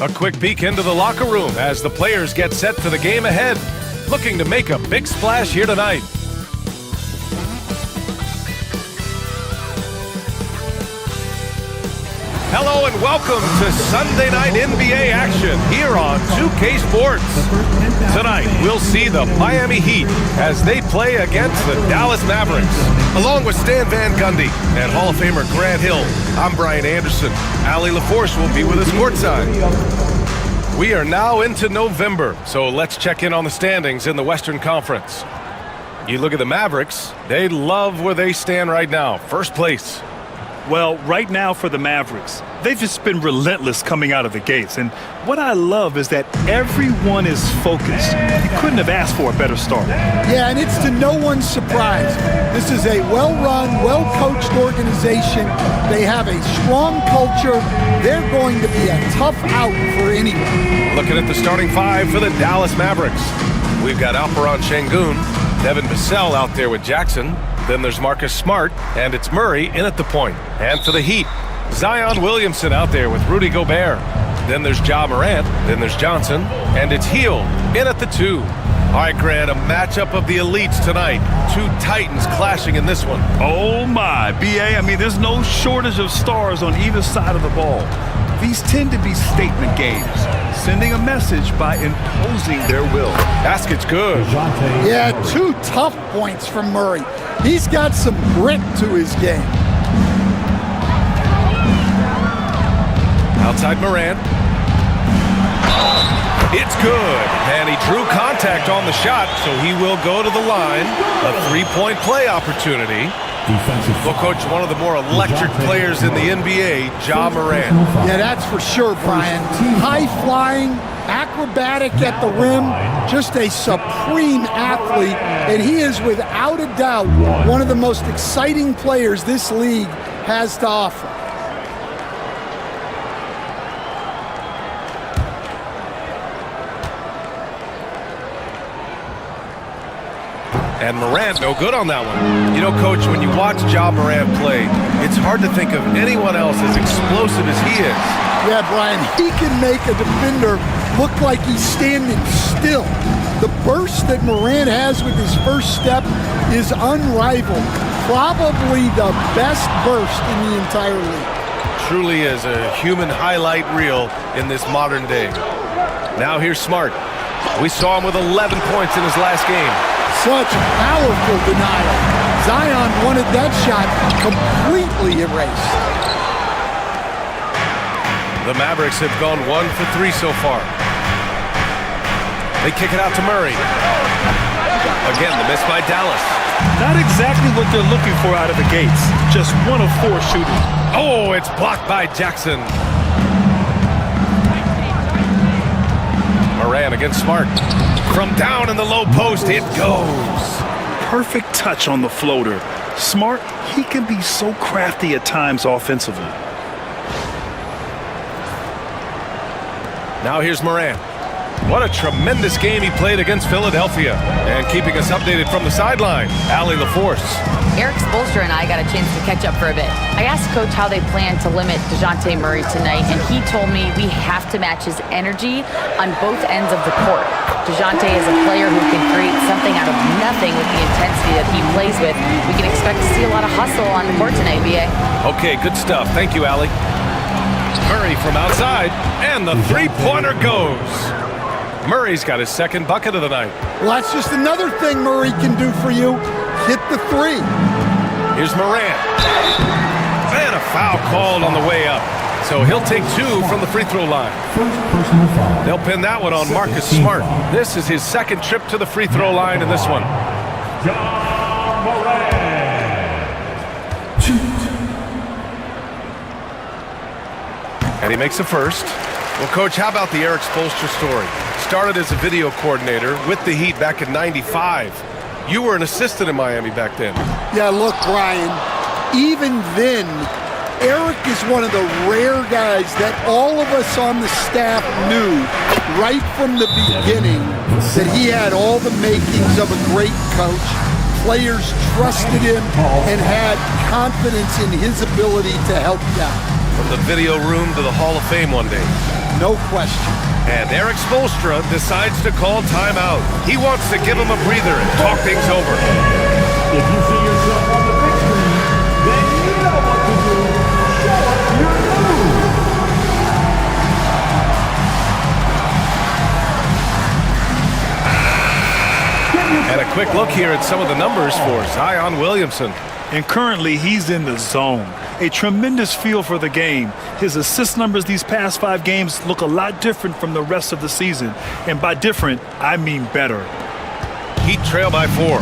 A quick peek into the locker room as the players get set for the game ahead, looking to make a big splash here tonight. Hello and welcome to Sunday Night NBA action here on 2K Sports. Tonight, we'll see the Miami Heat as they play against the Dallas Mavericks. Along with Stan Van Gundy and Hall of Famer Grant Hill, I'm Brian Anderson. Allie LaForce will be with us courtside. We are now into November, so let's check in on the standings in the Western Conference. You look at the Mavericks, they love where they stand right now. First place. Well, right now for the Mavericks, they've just been relentless coming out of the gates. And what I love is that everyone is focused. You couldn't have asked for a better start. Yeah, and it's to no one's surprise. This is a well-run, well-coached organization. They have a strong culture. They're going to be a tough out for anyone. Looking at the starting five for the Dallas Mavericks. We've got Alperon Şengün, Devin Vassell out there with Jackson. Then there's Marcus Smart, and it's Murray in at the point. And for the Heat, Zion Williamson out there with Rudy Gobert. Then there's Ja Morant, then there's Johnson, and it's Hield in at the 2. All right, Grant, a matchup of the elites tonight. Two Titans clashing in this one. Oh my, BA, I mean, there's no shortage of stars on either side of the ball. These tend to be statement games, sending a message by imposing their will. Basket's good. Yeah, 2 tough points from Murray. He's got some grit to his game. Outside Morant. It's good. And he drew contact on the shot, so he will go to the line. A 3-point play opportunity. Well, Coach, one of the more electric players in the NBA, Ja Morant. Yeah, that's for sure, Brian. High-flying, acrobatic at the rim, just a supreme athlete, and he is without a doubt one of the most exciting players this league has to offer. And Morant, no good on that one. You know, Coach, when you watch Ja Morant play, it's hard to think of anyone else as explosive as he is. Yeah, Brian, he can make a defender look like he's standing still. The burst that Morant has with his first step is unrivaled. Probably the best burst in the entire league. Truly is a human highlight reel in this modern day. Now here's Smart. We saw him with 11 points in his last game. Such powerful denial. Zion wanted that shot completely erased. The Mavericks have gone 1 for 3 so far. They kick it out to Murray. Again, the miss by Dallas. Not exactly what they're looking for out of the gates. Just 1 of 4 shooting. Oh, it's blocked by Jackson. Morant against Smart. From down in the low post, it goes. Perfect touch on the floater. Smart, he can be so crafty at times offensively. Now here's Morant. What a tremendous game he played against Philadelphia. And keeping us updated from the sideline, Allie LaForce. Eric Spoelstra and I got a chance to catch up for a bit. I asked Coach how they plan to limit DeJounte Murray tonight, and he told me we have to match his energy on both ends of the court. DeJounte is a player who can create something out of nothing with the intensity that he plays with. We can expect to see a lot of hustle on the court tonight, BA. Okay, good stuff. Thank you, Allie. Murray from outside, and the three-pointer goes. Murray's got his second bucket of the night. Well, that's just another thing Murray can do for you. Hit the 3. Here's Morant. And a foul called on the way up. So he'll take 2 from the free throw line. They'll pin that one on Marcus Smart. This is his second trip to the free throw line in this one. And he makes the first. Well, Coach, how about the Eric Spoelstra story? Started as a video coordinator with the Heat back in '95. You were an assistant in Miami back then. Yeah, look, Brian, even then, Eric is one of the rare guys that all of us on the staff knew right from the beginning that he had all the makings of a great coach. Players trusted him and had confidence in his ability to help them. From the video room to the Hall of Fame one day. no question. And Eric Spoelstra decides to call timeout. He wants to give him a breather and talk things over. If you see yourself on the big screen, then you know what to do. Show us your move. And a quick look here at some of the numbers for Zion Williamson. And currently, he's in the zone. A tremendous feel for the game. His assist numbers these past 5 games look a lot different from the rest of the season. And by different, I mean better. Heat trail by 4.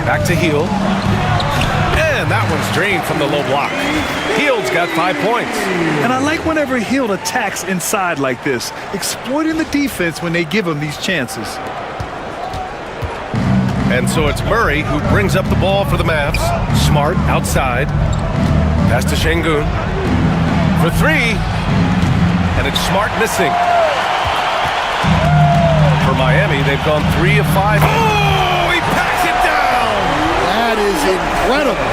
Back to Heel. And that one's drained from the low block. Hield's got 5 points. And I like whenever Hield attacks inside like this, exploiting the defense when they give him these chances. And so it's Murray who brings up the ball for the Mavs. Smart outside. Pass to Şengün. For 3. And it's Smart missing. For Miami, they've gone 3 of 5. Oh, he packs it down! That is incredible.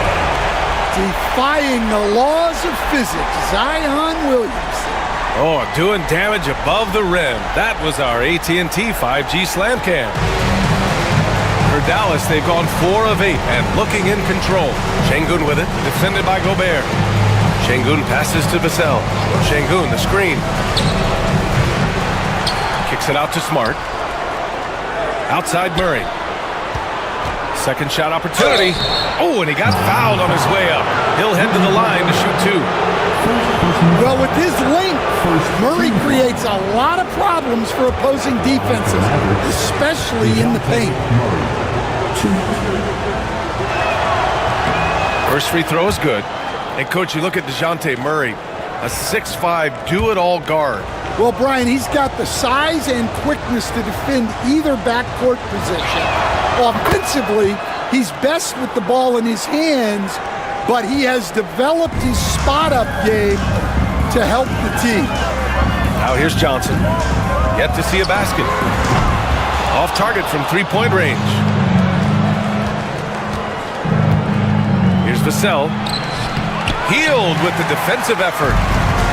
Defying the laws of physics, Zion Williamson. Oh, doing damage above the rim. That was our AT&T 5G slam cam. For Dallas, they've gone 4 of 8 and looking in control. Şengün with it, defended by Gobert. Şengün passes to Vassell. Şengün, the screen. Kicks it out to Smart. Outside Murray. Second shot opportunity. Oh, and he got fouled on his way up. He'll head to the line to shoot 2. Well, with his length, Murray creates a lot of problems for opposing defenses, especially in the paint. First free throw is good. And, Coach, you look at DeJounte Murray, a 6'5", do-it-all guard. Well, Brian, he's got the size and quickness to defend either backcourt position. Offensively, he's best with the ball in his hands, but he has developed his spot-up game to help the team. Now here's Johnson. Yet to see a basket. Off target from three-point range. Here's Vassell. Hield with the defensive effort.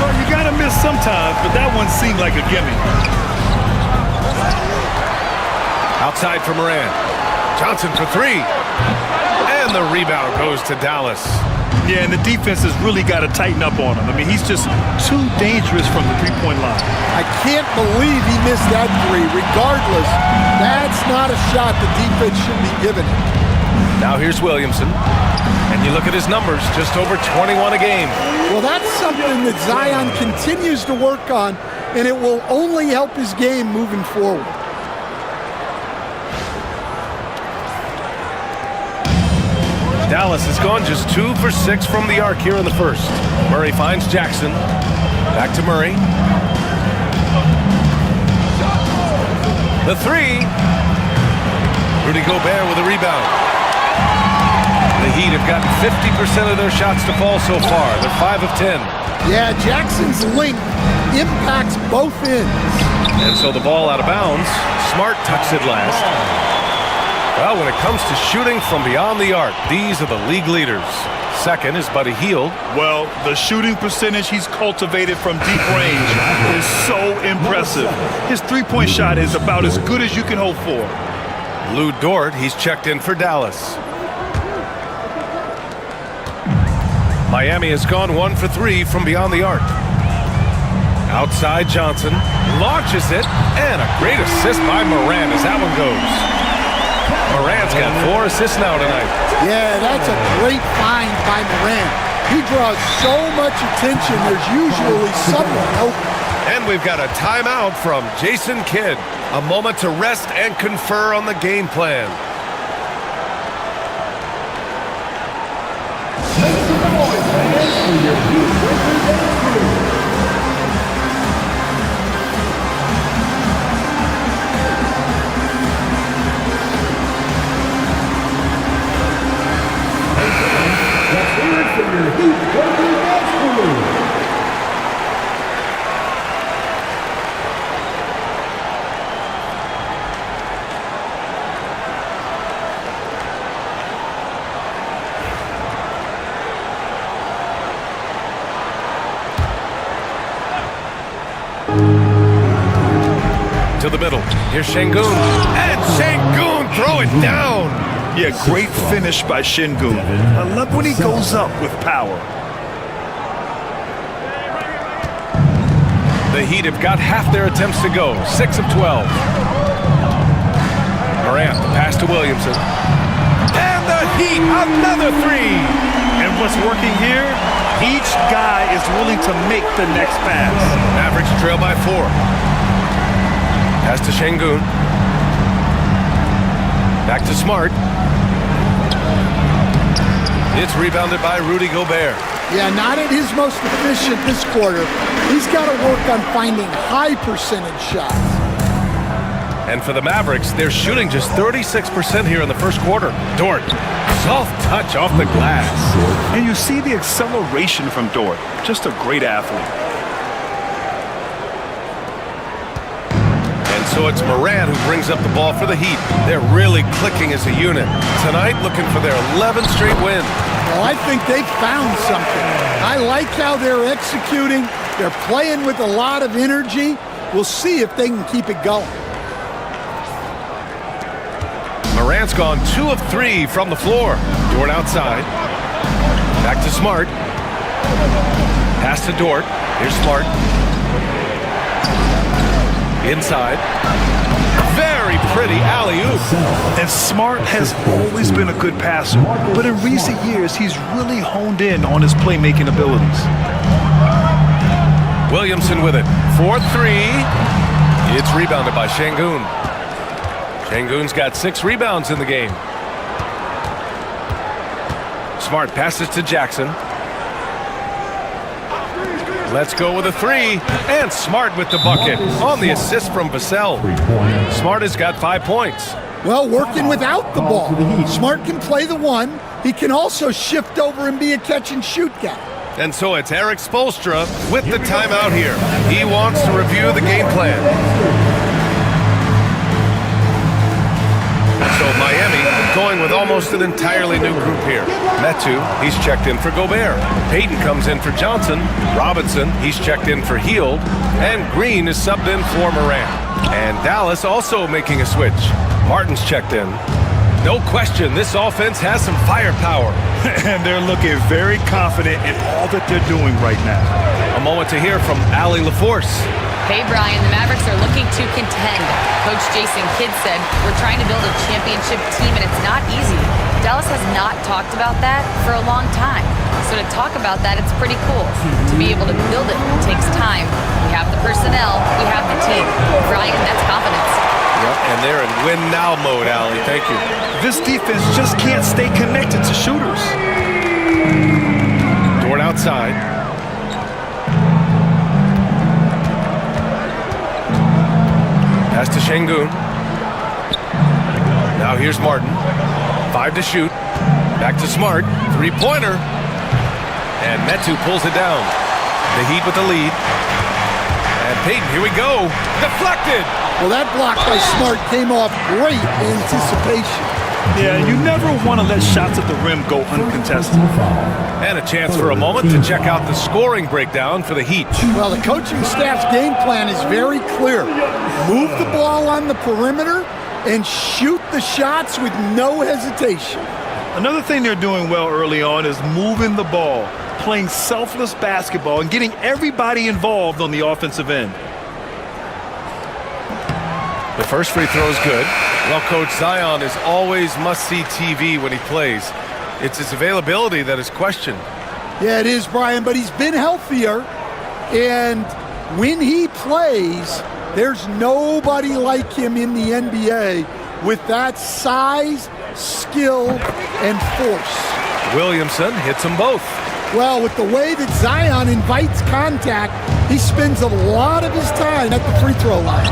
Well, you gotta miss sometimes, but that one seemed like a gimme. Outside for Moran. Johnson for 3. And the rebound goes to Dallas. Yeah, and the defense has really got to tighten up on him. I mean, he's just too dangerous from the three-point line. I can't believe he missed that 3. Regardless, that's not a shot the defense should be giving him. Now here's Williamson. And you look at his numbers, just over 21 a game. Well, that's something that Zion continues to work on, and it will only help his game moving forward. Dallas has gone just 2 for 6 from the arc here in the first. Murray finds Jackson. Back to Murray. The 3. Rudy Gobert with a rebound. The Heat have gotten 50% of their shots to fall so far. They're 5 of 10. Yeah, Jackson's length impacts both ends. And so the ball out of bounds. Smart tucks it last. Well, when it comes to shooting from beyond the arc, these are the league leaders. Second is Buddy Hield. Well, the shooting percentage he's cultivated from deep range is so impressive. His three-point shot is about as good as you can hope for. Lou Dort, he's checked in for Dallas. Miami has gone 1 for 3 from beyond the arc. Outside Johnson, launches it, and a great assist by Moran as that one goes. Moran's got 4 assists now tonight. Yeah, that's a great find by Moran. He draws so much attention, there's usually someone open. And we've got a timeout from Jason Kidd. A moment to rest and confer on the game plan. to the middle. Here's Şengün. And Şengün throw it down. Yeah, great finish by Şengün. I love when he goes up with power. The Heat have got half their attempts to go. 6 of 12. Morant, the pass to Williamson. And the Heat, another three. And what's working here? Each guy is willing to make the next pass. Mavericks trail by 4. Pass to Şengün. Back to Smart. It's rebounded by Rudy Gobert. Yeah, not at his most efficient this quarter. He's got to work on finding high percentage shots. And for the Mavericks, they're shooting just 36% here in the first quarter. Dort, soft touch off the glass. And you see the acceleration from Dort. Just a great athlete. And so it's Morant who brings up the ball for the Heat. They're really clicking as a unit. Tonight, looking for their 11th straight win. Well, I think they've found something. I like how they're executing. They're playing with a lot of energy. We'll see if they can keep it going. Morant's gone 2 of 3 from the floor. Dort outside. Back to Smart. Pass to Dort. Here's Smart. Inside. Very pretty alley-oop. And Smart has always been a good passer, but in recent years, he's really honed in on his playmaking abilities. Williamson with it. 4-3. It's rebounded by Şengün. Şengün's got 6 rebounds in the game. Smart passes to Jackson. Let's go with a 3. And Smart with the bucket on the assist from Vassell. Smart has got 5 points. Well, working without the ball. Smart can play the 1. He can also shift over and be a catch-and-shoot guy. And so it's Eric Spoelstra with the timeout here. He wants to review the game plan. So Miami going with almost an entirely new group here. Metu, he's checked in for Gobert. Payton comes in for Johnson. Robinson, he's checked in for Hield. And Green is subbed in for Morant. And Dallas also making a switch. Martin's checked in. No question, this offense has some firepower. And they're looking very confident in all that they're doing right now. A moment to hear from Allie LaForce. Hey, Brian, the Mavericks are looking to contend. Coach Jason Kidd said, we're trying to build a championship team, and it's not easy. Dallas has not talked about that for a long time. So to talk about that, it's pretty cool. To be able to build it takes time. We have the personnel, we have the team. Brian, that's confidence. Yep, and they're in win-now mode, Allie. Thank you. This defense just can't stay connected to shooters. Dort outside. Pass to Şengün. Now here's Martin. 5 to shoot. Back to Smart. 3-pointer. And Metu pulls it down. The Heat with the lead. And Payton, here we go. Deflected. Well, that block by Smart came off great anticipation. Yeah, you never want to let shots at the rim go uncontested. And a chance for a moment to check out the scoring breakdown for the Heat. Well, the coaching staff's game plan is very clear. Move the ball on the perimeter and shoot the shots with no hesitation. Another thing they're doing well early on is moving the ball, playing selfless basketball, and getting everybody involved on the offensive end. The first free throw is good. Well, Coach, Zion is always must-see TV when he plays. It's his availability that is questioned. Yeah, it is, Brian, but he's been healthier. And when he plays, there's nobody like him in the NBA with that size, skill, and force. Williamson hits them both. Well, with the way that Zion invites contact, he spends a lot of his time at the free throw line.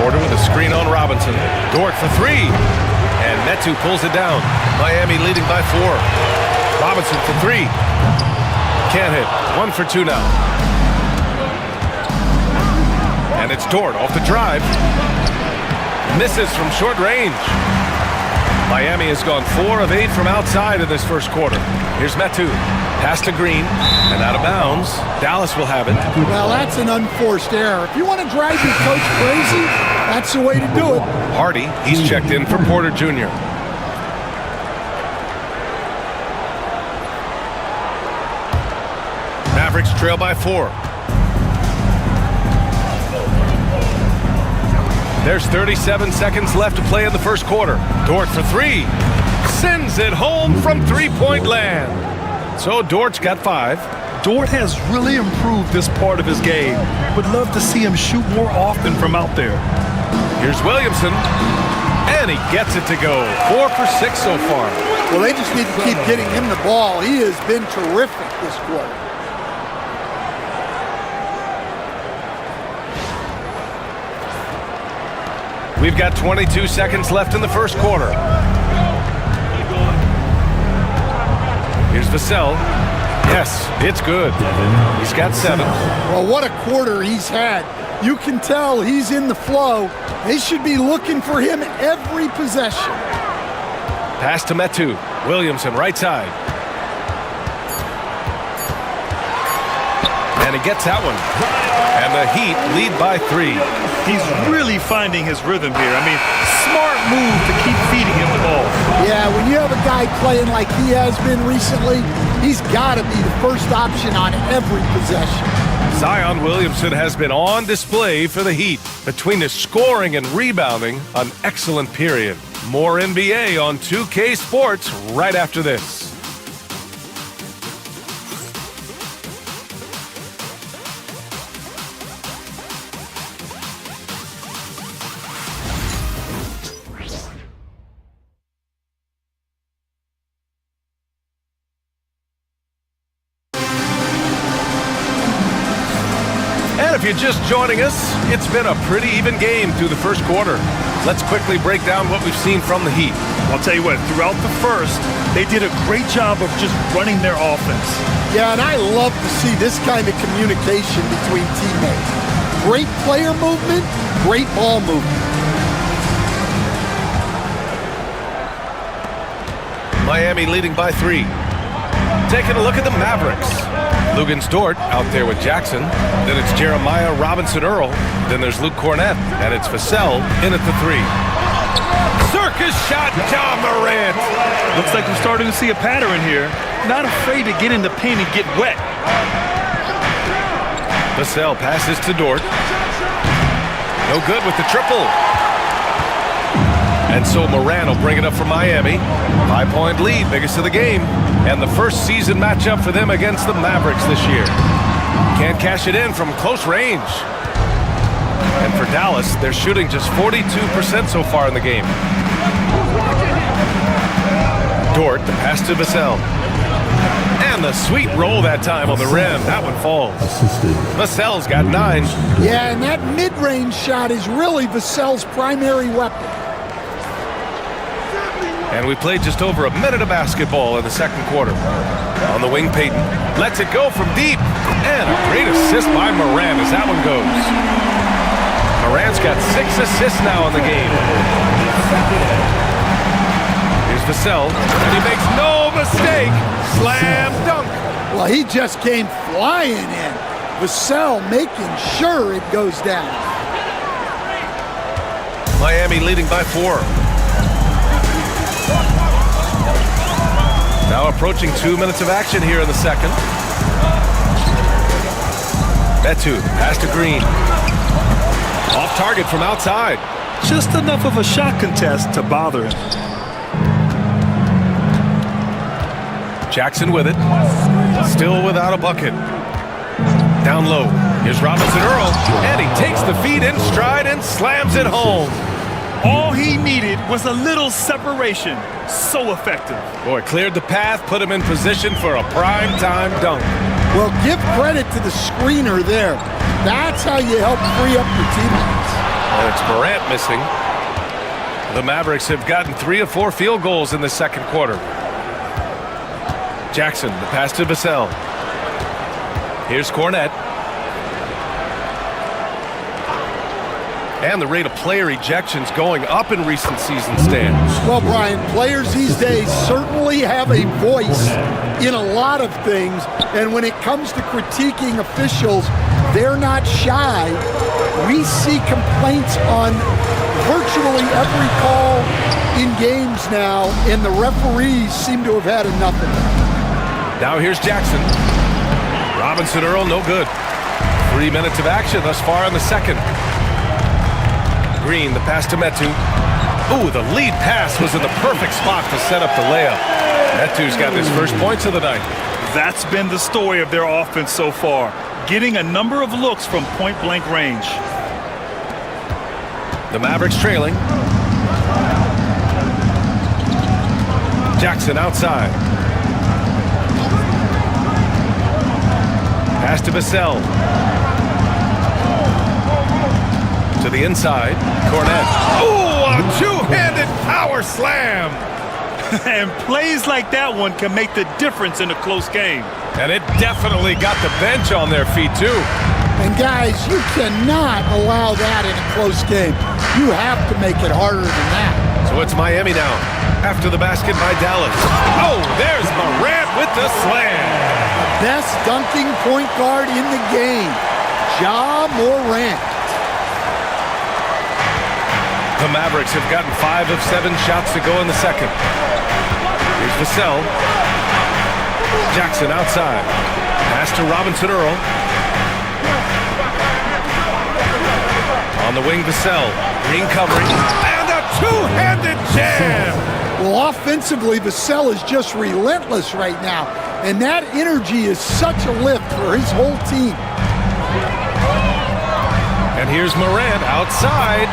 Porter with a screen on Robinson. Dort for 3. And Metu pulls it down. Miami leading by 4. Robinson for 3. Can't hit. 1 for 2 now. And it's Dort off the drive. Misses from short range. Miami has gone 4 of 8 from outside in this first quarter. Here's Metu. Pass to Green and out of bounds. Dallas will have it. Well, that's an unforced error. If you want to drive your coach crazy, that's the way to do it. Hardy, he's checked in for Porter Jr. Mavericks trail by 4. There's 37 seconds left to play in the first quarter. Dort for 3. Sends it home from three-point land. So Dort's got 5. Dort has really improved this part of his game. Would love to see him shoot more often from out there. Here's Williamson. And he gets it to go. 4 for 6 so far. Well, they just need to keep getting him the ball. He has been terrific this quarter. We've got 22 seconds left in the first quarter. Here's Vassell. Yes, it's good. He's got 7. Well, what a quarter he's had. You can tell he's in the flow. They should be looking for him every possession. Pass to Metu. Williamson, right side. And he gets that one. And the Heat lead by 3. He's really finding his rhythm here. I mean, smart move to keep feeding him the ball. Yeah, when you have a guy playing like he has been recently, he's got to be the first option on every possession. Zion Williamson has been on display for the Heat. Between his scoring and rebounding, an excellent period. More NBA on 2K Sports right after this. If you're just joining us, it's been a pretty even game through the first quarter. Let's quickly break down what we've seen from the Heat. I'll tell you what, throughout the first, they did a great job of just running their offense. Yeah, and I love to see this kind of communication between teammates. Great player movement, great ball movement. Miami leading by 3. Taking a look at the Mavericks. Lugens Dort out there with Jackson. Then it's Jeremiah Robinson-Earl. Then there's Luke Cornett. And it's Vassell in at the 3. Circus shot, John Morant. Looks like we're starting to see a pattern here. Not afraid to get in the paint and get wet. Vassell passes to Dort. No good with the triple. And so Morant will bring it up for Miami. 5-point lead, biggest of the game. And the first season matchup for them against the Mavericks this year. Can't cash it in from close range. And for Dallas, they're shooting just 42% so far in the game. Dort, the pass to Vassell. And the sweet roll that time on the rim. That one falls. Vassell's got 9. Yeah, and that mid-range shot is really Vassell's primary weapon. And we played just over a minute of basketball in the second quarter. On the wing, Payton lets it go from deep. And a great assist by Morant as that one goes. Morant's got 6 assists now in the game. Here's Vassell, and he makes no mistake. Slam dunk. Well, he just came flying in. Vassell making sure it goes down. Miami leading by 4. Now approaching 2 minutes of action here in the second. Metu, pass to Green. Off target from outside. Just enough of a shot contest to bother him. Jackson with it. Still without a bucket. Down low. Here's Robinson-Earl. And he takes the feed in stride and slams it home. All he needed was a little separation. So effective. Boy, cleared the path, put him in position for a prime-time dunk. Well, give credit to the screener there. That's how you help free up your teammates. And it's Morant missing. The Mavericks have gotten 3 of 4 field goals in the second quarter. Jackson, the pass to Vassell. Here's Cornett. And the rate of player ejections going up in recent seasons, Stan. Well, Brian, players these days certainly have a voice in a lot of things, and when it comes to critiquing officials, they're not shy. We see complaints on virtually every call in games now, and the referees seem to have had enough of it. Now here's Jackson. Robinson Earl, no good. 3 minutes of action thus far in the second. Green, the pass to Metu. Ooh, the lead pass was in the perfect spot to set up the layup. Metu's got his first points of the night. That's been the story of their offense so far, getting a number of looks from point-blank range. The Mavericks trailing. Jackson outside. Pass to Vassell. To the inside. Cornette. Ooh, a two-handed power slam. And plays like that one can make the difference in a close game. And it definitely got the bench on their feet, too. And guys, you cannot allow that in a close game. You have to make it harder than that. So it's Miami now, after the basket by Dallas. Oh, there's Morant with the slam. Best dunking point guard in the game, Ja Morant. The Mavericks have gotten 5 of 7 shots to go in the second. Here's Vassell. Jackson outside. Pass to Robinson Earl. On the wing, Vassell. Green covering. And a two-handed jam. Well, offensively, Vassell is just relentless right now. And that energy is such a lift for his whole team. And here's Morant outside.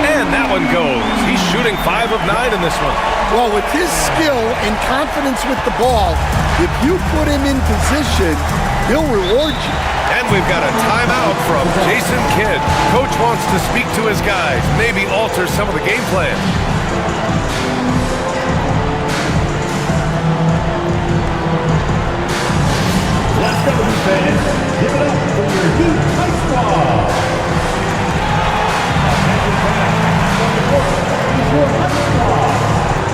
And that one goes. He's shooting 5 of 9 in this one. Well, with his skill and confidence with the ball, if you put him in position, he'll reward you. And we've got a timeout from Jason Kidd. Coach wants to speak to his guys, maybe alter some of the game plan. Let's go, fans. Give it up for your Heat High Squad. Attention fans, from the court is your High Squad.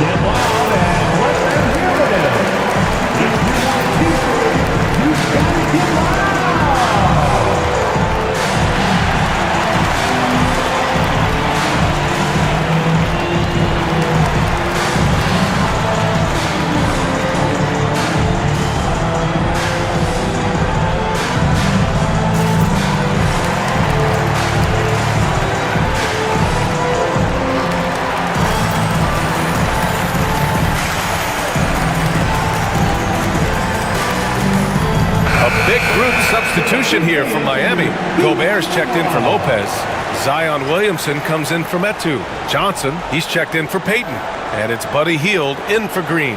Get loud and let them hear it. If you want Heat, you gotta get loud. Big group substitution here from Miami. Gobert's checked in for Lopez. Zion Williamson comes in for Metu. Johnson, he's checked in for Payton. And it's Buddy Hield in for Green.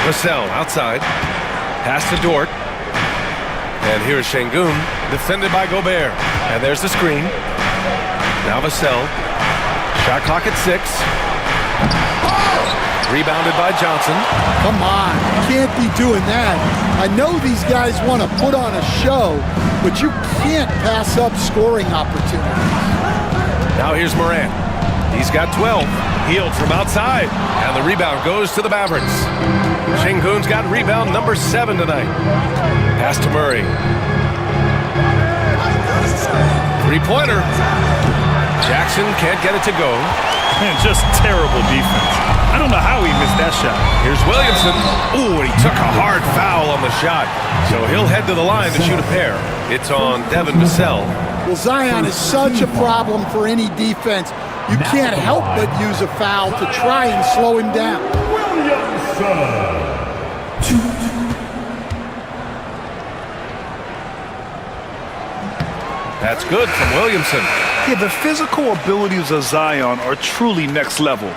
Vassell outside. Pass to Dort. And here's Şengün, defended by Gobert. And there's the screen. Now Vassell. Shot clock at 6. Rebounded by Johnson. Come on, you can't be doing that. I know these guys want to put on a show, but you can't pass up scoring opportunities. Now here's Morant. He's got 12. Hield from outside. And the rebound goes to the Mavericks. Şengün's got rebound number 7 tonight. Pass to Murray. Three-pointer. Jackson can't get it to go. And just terrible defense. I don't know how he missed that shot. Here's Williamson. Ooh, and he took a hard foul on the shot. So he'll head to the line to shoot a pair. It's on Devin Vassell. Well, Zion is such a problem for any defense. You can't help but use a foul to try and slow him down. Williamson. That's good from Williamson. Yeah, the physical abilities of Zion are truly next level.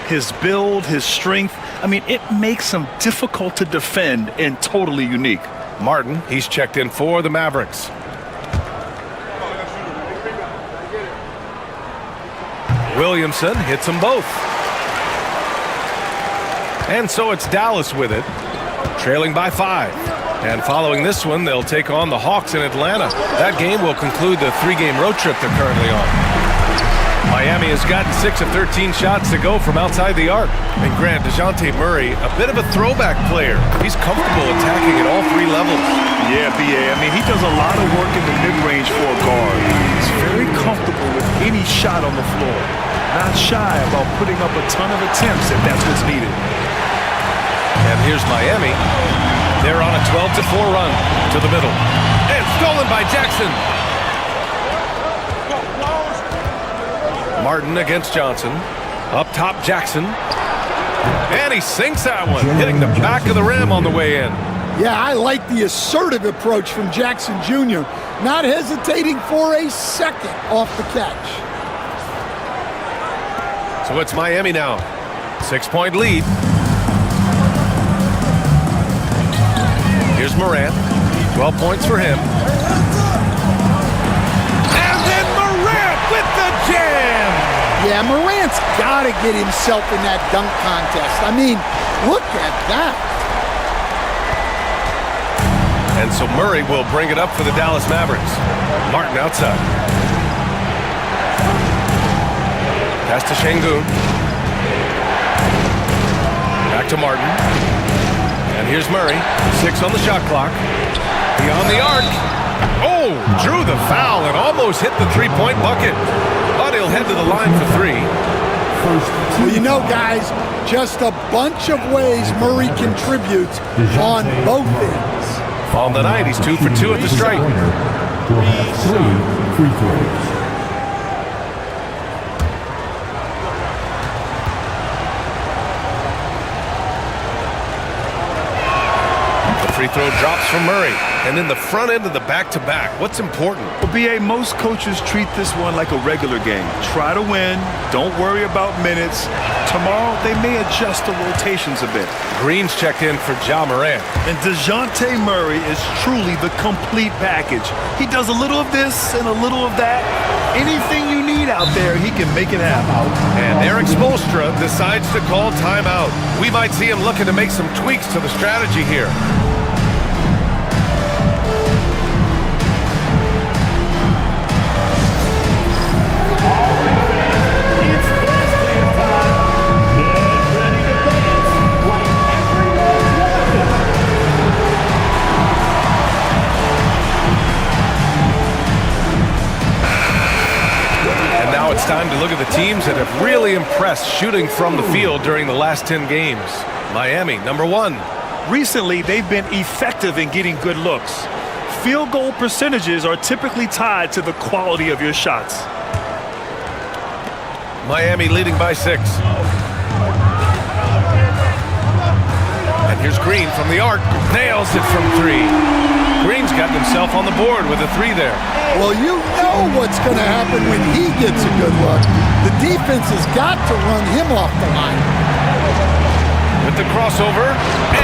His build, his strength, I mean, it makes him difficult to defend and totally unique. Martin, he's checked in for the Mavericks. Williamson hits them both. And so it's Dallas with it, trailing by 5. And following this one, they'll take on the Hawks in Atlanta. That game will conclude the 3-game road trip they're currently on. Miami has gotten 6 of 13 shots to go from outside the arc. And Grant, DeJounte Murray, a bit of a throwback player. He's comfortable attacking at all 3 levels. Yeah, B.A. I mean, he does a lot of work in the mid-range for a guard. He's very comfortable with any shot on the floor. Not shy about putting up a ton of attempts if that's what's needed. And here's Miami. They're on a 12-4 run to the middle. And stolen by Jackson. Martin against Johnson. Up top, Jackson. And he sinks that one, hitting the back of the rim on the way in. Yeah, I like the assertive approach from Jackson Jr., not hesitating for a second off the catch. So it's Miami now. 6-point lead. Here's Morant. 12 points for him. And then Morant with the jam! Yeah, Morant's got to get himself in that dunk contest. I mean, look at that. And so Murray will bring it up for the Dallas Mavericks. Martin outside. Pass to Şengün. Back to Martin. And here's Murray. 6 on the shot clock. Beyond the arc. Oh, drew the foul and almost hit the 3-point bucket. But he'll head to the line for 3. Well, you know, guys, just a bunch of ways Murray contributes on both ends. On the night, he's 2 for 2 at the stripe. 3 free throws. Free throw drops from Murray. And in the front end of the back-to-back, what's important? Well, B.A., most coaches treat this one like a regular game. Try to win. Don't worry about minutes. Tomorrow, they may adjust the rotations a bit. Green's checked in for Ja Morant. And DeJounte Murray is truly the complete package. He does a little of this and a little of that. Anything you need out there, he can make it happen. And Eric Spoelstra decides to call timeout. We might see him looking to make some tweaks to the strategy here. It's time to look at the teams that have really impressed shooting from the field during the last 10 games. Miami, number 1. Recently, they've been effective in getting good looks. Field goal percentages are typically tied to the quality of your shots. Miami leading by 6. And here's Green from the arc. Nails it from 3. Green's gotten himself on the board with a 3 there. Well, you know what's going to happen when he gets a good look. The defense has got to run him off the line. With the crossover,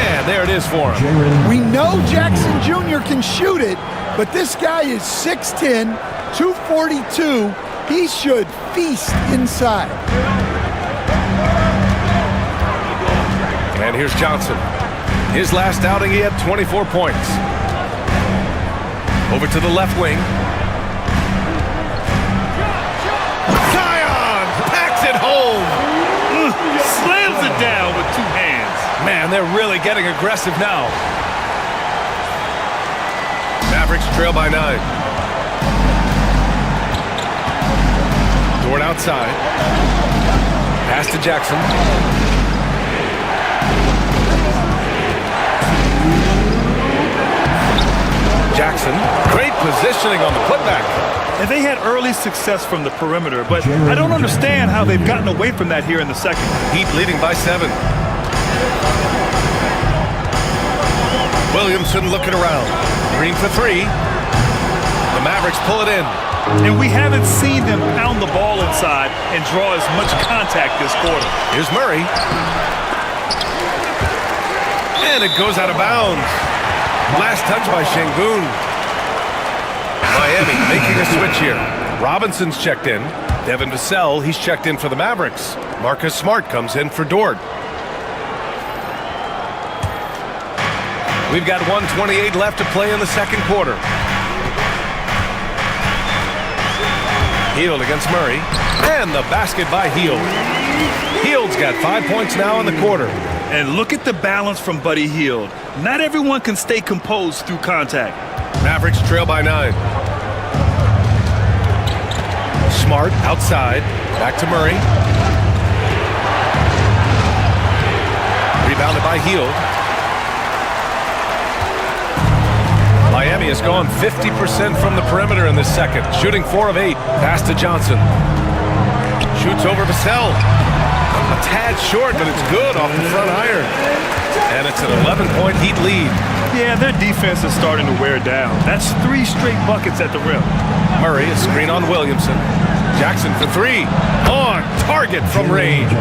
and there it is for him. We know Jackson Jr. can shoot it, but this guy is 6'10", 242. He should feast inside. And here's Johnson. His last outing, he had 24 points. Over to the left wing. Zion packs it home. Slams it down with 2 hands. Man, they're really getting aggressive now. Mavericks trail by 9. Dort outside. Pass to Jackson. Jackson, great positioning on the putback. And they had early success from the perimeter, but I don't understand how they've gotten away from that here in the second. Heat leading by 7. Williamson looking around. Green for 3. The Mavericks pull it in. And we haven't seen them pound the ball inside and draw as much contact this quarter. Here's Murray. And it goes out of bounds. Last touch by Şengün. Miami making a switch here. Robinson's checked in. Devin Vassell, he's checked in for the Mavericks. Marcus Smart comes in for Dort. We've got 1:28 left to play in the second quarter. Hield against Murray. And the basket by Hield. Hield's got 5 points now in the quarter. And look at the balance from Buddy Hield. Not everyone can stay composed through contact. Mavericks trail by 9. Smart outside. Back to Murray. Rebounded by Hield. Miami has gone 50% from the perimeter in this second, shooting 4 of 8. Pass to Johnson. Shoots over Vassell. A tad short, but it's good off the front iron. And it's an 11-point Heat lead. Yeah, their defense is starting to wear down. That's 3 straight buckets at the rim. Murray, a screen on Williamson. Jackson for 3. On target from range.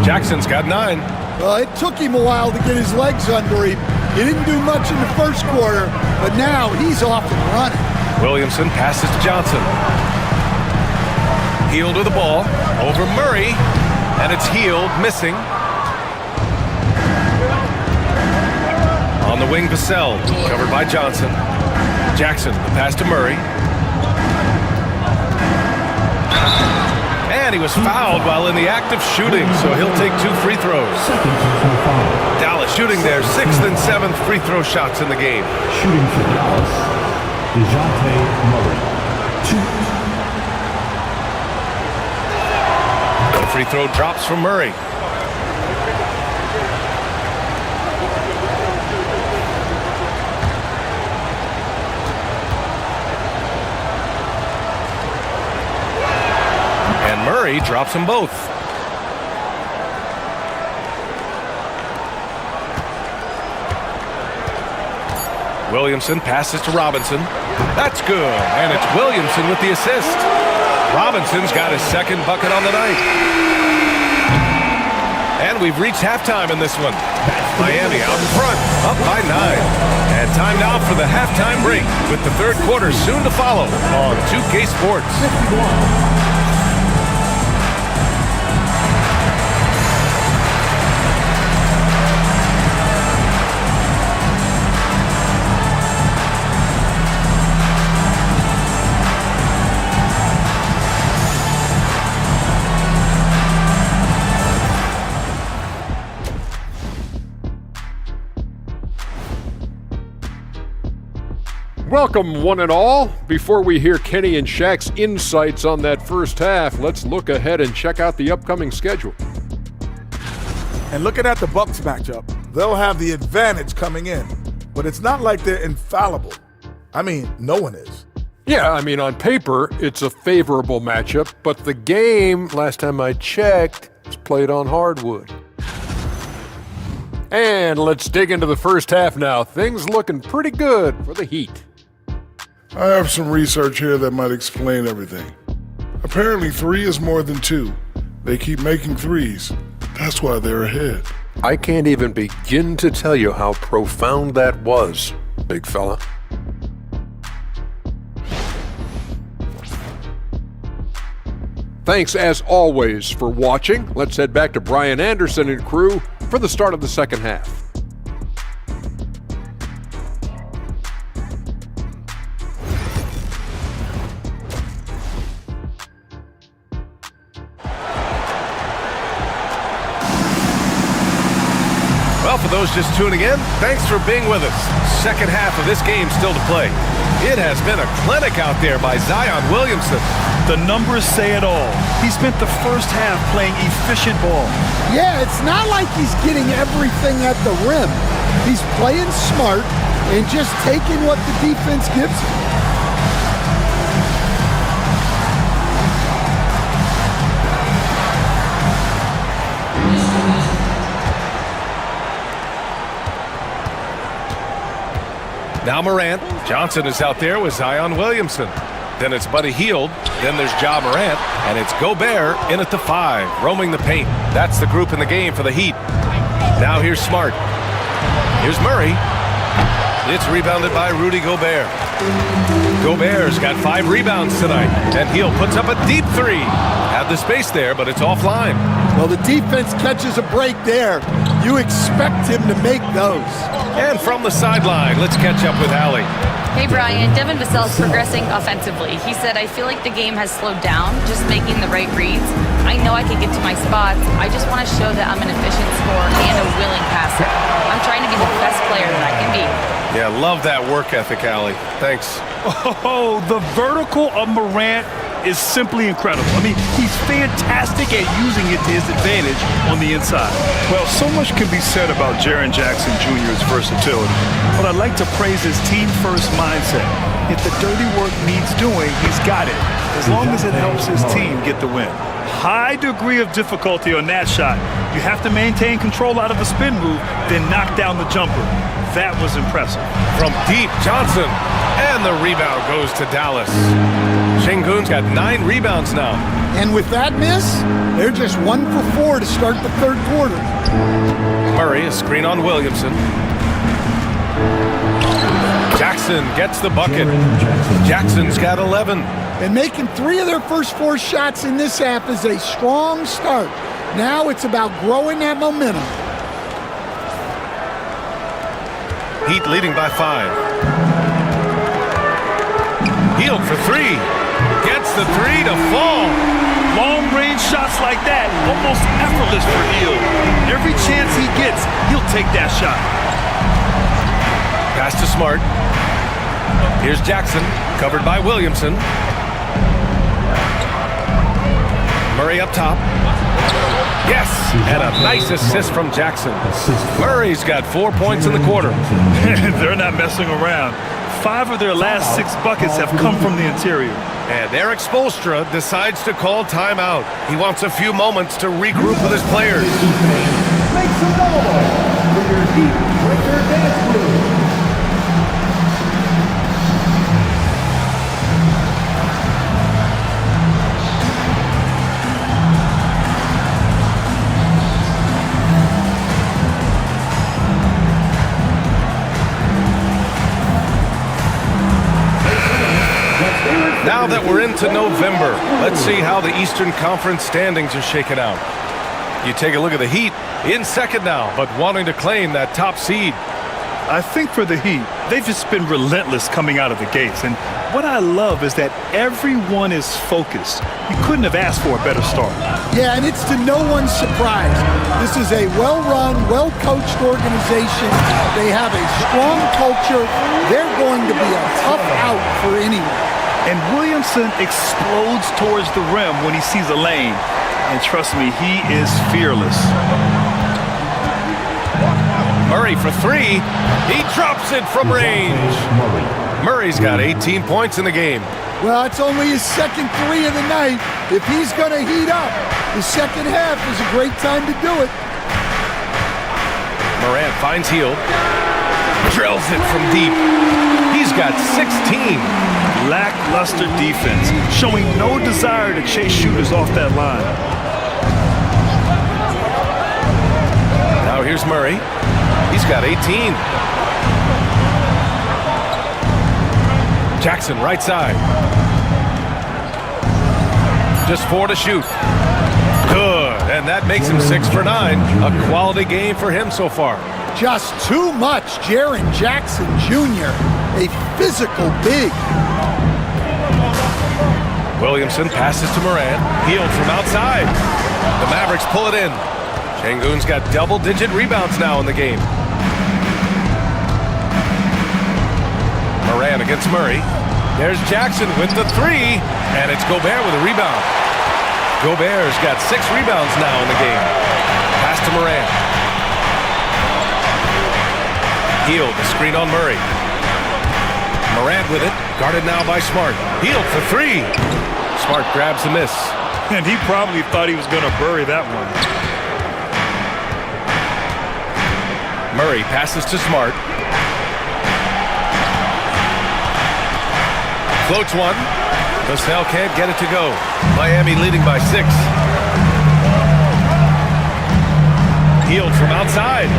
Jackson's got 9. Well, it took him a while to get his legs under him. He didn't do much in the first quarter, but now he's off and running. Williamson passes to Johnson. Hield with the ball. Over Murray. And it's Hield missing. On the wing, Vassell. Covered by Johnson. Jackson, the pass to Murray. And he was fouled while in the act of shooting, so he'll take 2 free throws. Dallas shooting their 6th and 7th free throw shots in the game. Shooting for Dallas, DeJounte Murray. 2. The free throw drops from Murray. And Murray drops them both. Williamson passes to Robinson. That's good. And it's Williamson with the assist. Robinson's got his 2nd bucket on the night. And we've reached halftime in this one. Miami out in front, up by 9. And time now for the halftime break, with the third quarter soon to follow on 2K Sports. 51. Welcome, one and all. Before we hear Kenny and Shaq's insights on that first half, let's look ahead and check out the upcoming schedule. And looking at the Bucks matchup, they'll have the advantage coming in, but it's not like they're infallible. I mean, no one is. Yeah, I mean, on paper, it's a favorable matchup, but the game, last time I checked, is played on hardwood. And let's dig into the first half now. Things looking pretty good for the Heat. I have some research here that might explain everything. Apparently 3 is more than 2. They keep making 3s. That's why they're ahead. I can't even begin to tell you how profound that was, big fella. Thanks as always for watching. Let's head back to Brian Anderson and crew for the start of the second half. Well, for those just tuning in, thanks for being with us. Second half of this game still to play. It has been a clinic out there by Zion Williamson. The numbers say it all. He spent the first half playing efficient ball. Yeah, it's not like he's getting everything at the rim. He's playing smart and just taking what the defense gives him. Now Morant. Johnson is out there with Zion Williamson. Then it's Buddy Hield. Then there's Ja Morant. And it's Gobert in at the 5, roaming the paint. That's the group in the game for the Heat. Now here's Smart. Here's Murray. It's rebounded by Rudy Gobert. Gobert's got 5 rebounds tonight, and Hield puts up a deep 3. Had the space there, but it's offline. Well, the defense catches a break there. You expect him to make those. And from the sideline, let's catch up with Allie. Hey, Brian. Devin Vassell's progressing offensively. He said, I feel like the game has slowed down, just making the right reads. I know I can get to my spots. I just want to show that I'm an efficient scorer and a willing passer. I'm trying to be the best player that I can be. Yeah, love that work ethic, Allie. Thanks. Oh, the vertical of Morant is simply incredible. I mean, he's fantastic at using it to his advantage on the inside. Well, so much can be said about Jaren Jackson Jr.'s versatility, but I'd like to praise his team-first mindset. If the dirty work needs doing, he's got it, as long as it helps his team get the win. High degree of difficulty on that shot. You have to maintain control out of the spin move, then knock down the jumper. That was impressive. From deep, Johnson. And the rebound goes to Dallas. Şengün's got 9 rebounds now. And with that miss, they're just 1 for 4 to start the third quarter. Murray, a screen on Williamson. Jackson gets the bucket. Jackson's got 11. And making 3 of their first 4 shots in this half is a strong start. Now it's about growing that momentum. Heat leading by 5. Hield for 3. Gets the 3 to fall. Long-range shots like that, almost effortless for Hield. Every chance he gets, he'll take that shot. Pass to Smart. Here's Jackson, covered by Williamson. Murray up top. Yes, and a nice assist from Jackson. Murray's got 4 points in the quarter. They're not messing around. 5 of their last 6 buckets have come from the interior. And Eric Spoelstra decides to call timeout. He wants a few moments to regroup with his players. Make some noise for your Heat Winter Dance Crew. Now that we're into November, let's see how the Eastern Conference standings are shaken out. You take a look at the Heat, in second now, but wanting to claim that top seed. I think for the Heat, they've just been relentless coming out of the gates. And what I love is that everyone is focused. You couldn't have asked for a better start. Yeah, and it's to no one's surprise. This is a well-run, well-coached organization. They have a strong culture. They're going to be a tough out for anyone. And Williamson explodes towards the rim when he sees a lane. And trust me, he is fearless. Murray for 3. He drops it from range. Murray's got 18 points in the game. Well, it's only his second 3 of the night. If he's going to heat up, the second half is a great time to do it. Morant finds Hield. Drills it from deep. He's got 16. Lackluster defense, showing no desire to chase shooters off that line. Now here's Murray. He's got 18. Jackson, right side. Just 4 to shoot. Good, and that makes him 6 for 9. A quality game for him so far. Just too much Jaren Jackson Jr., a physical big. Williamson passes to Morant. Hield from outside. The Mavericks pull it in. Şengün's got double-digit rebounds now in the game. Morant against Murray. There's Jackson with the 3, and it's Gobert with a rebound. Gobert's got 6 rebounds now in the game. Pass to Morant. Hield, the screen on Murray. Morant with it, guarded now by Smart. Hield for 3. Smart grabs the miss. And he probably thought he was going to bury that one. Murray passes to Smart. Floats one. Vassell can't get it to go. Miami leading by 6. Hield from outside.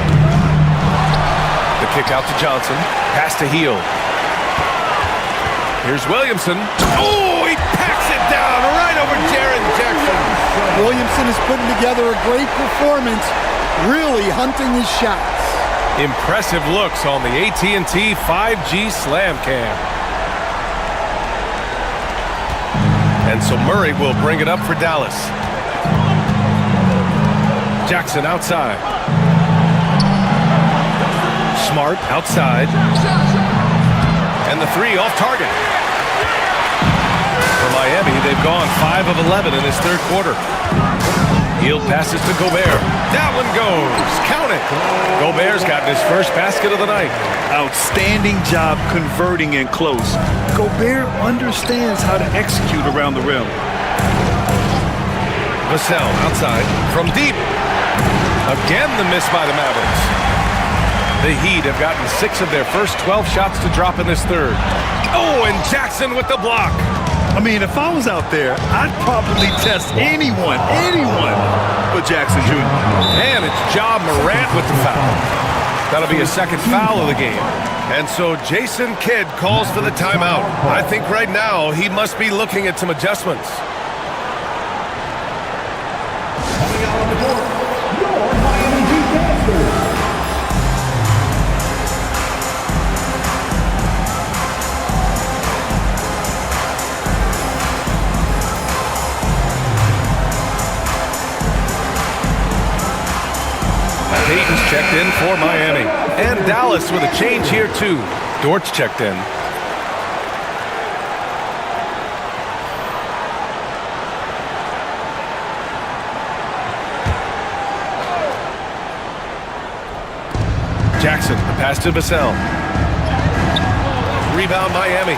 The Kick out to Johnson. Pass to Heel. Here's Williamson. Oh, he packs it down right over Jaren Jackson. Williamson is putting together a great performance, really hunting his shots. Impressive looks on the AT&T 5G Slam Cam. And so Murray will bring it up for Dallas. Jackson outside. Smart outside. And the three off target. For Miami, they've gone 5 of 11 in this third quarter. Hield passes to Gobert. That one goes. Count it. Gobert's gotten his first basket of the night. Outstanding job converting in close. Gobert understands how to execute around the rim. Vassell outside from deep. Again the miss by the Mavericks. The Heat have gotten 6 of their first 12 shots to drop in this third. Oh, and Jackson with the block. I mean, if I was out there, I'd probably test anyone but Jackson Jr. And it's Ja Morant with the foul. That'll be a second foul of the game. And so Jason Kidd calls for the timeout. I think right now he must be looking at some adjustments. Coming out on the court, your Miami Heat dancers. Payton's checked in for Miami. And Dallas with a change here too. Dort's checked in. Jackson, the pass to Vassell. Rebound Miami.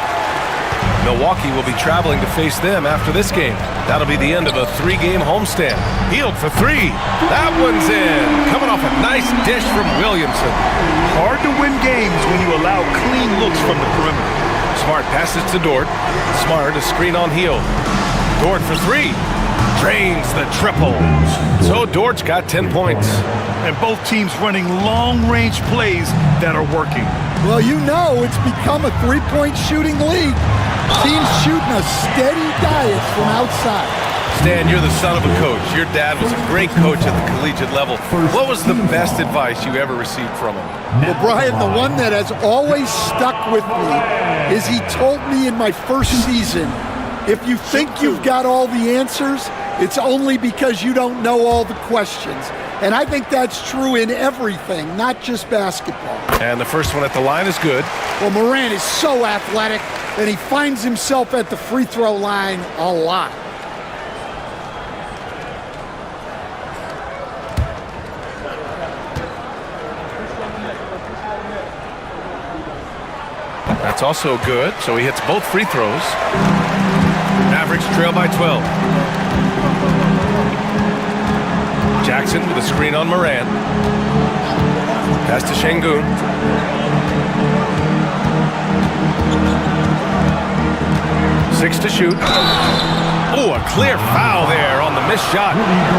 Milwaukee will be traveling to face them after this game. That'll be the end of a 3-game homestand. Hield for 3. That one's in. Coming off a nice dish from Williamson. Hard to win games when you allow clean looks from the perimeter. Smart passes to Dort. Smart a screen on Hield. Dort for 3. Drains the triple. So Dort's got 10 points. And both teams running long-range plays that are working. Well, you know it's become a three-point shooting league. Teams shooting a steady diet from outside. Stan, you're the son of a coach. Your dad was a great coach at the collegiate level. What was the best advice you ever received from him? Well, Brian, the one that has always stuck with me is he told me in my first season, if you think you've got all the answers, it's only because you don't know all the questions. And I think that's true in everything, not just basketball. And the first one at the line is good. Well, Morant is so athletic, and he finds himself at the free throw line a lot. That's also good, so he hits both free throws. Mavericks trail by 12. Jackson with a screen on Morant. Pass to Şengün. Six to shoot. Oh, a clear foul there on the missed shot.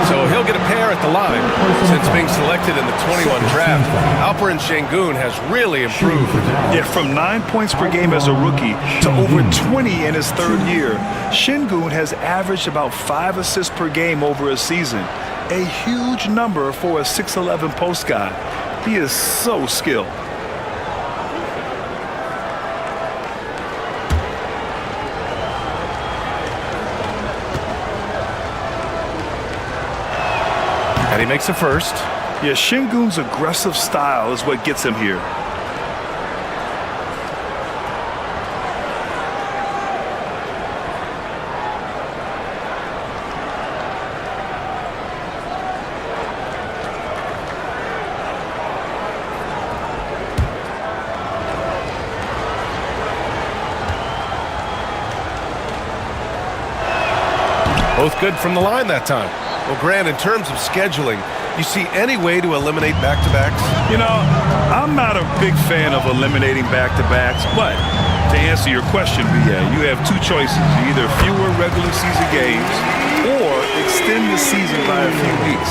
So he'll get a pair at the line. Since being selected in the 21 draft, Alperen Şengün has really improved. Yeah, from 9 points per game as a rookie to over 20 in his third year, Şengün has averaged about 5 assists per game over a season. A huge number for a 6'11 post guy. He is so skilled. And he makes a first. Yeah, Şengün's aggressive style is what gets him here. Both good from the line that time. Well, Grant, in terms of scheduling, you see any way to eliminate back-to-backs? You know, I'm not a big fan of eliminating back-to-backs, but to answer your question, BA, you have two choices. Either fewer regular season games or extend the season by a few weeks.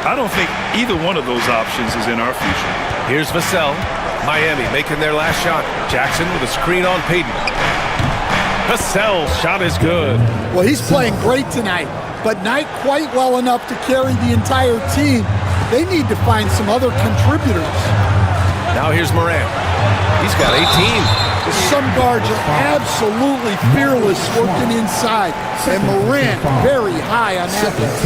I don't think either one of those options is in our future. Here's Vassell. Miami making their last shot. Jackson with a screen on Payton. Vassell's shot is good. Well, he's playing great tonight, but not quite well enough to carry the entire team. They need to find some other contributors. Now here's Morant. He's got 18. Some guards are absolutely fearless working inside, and Morant very high on that list.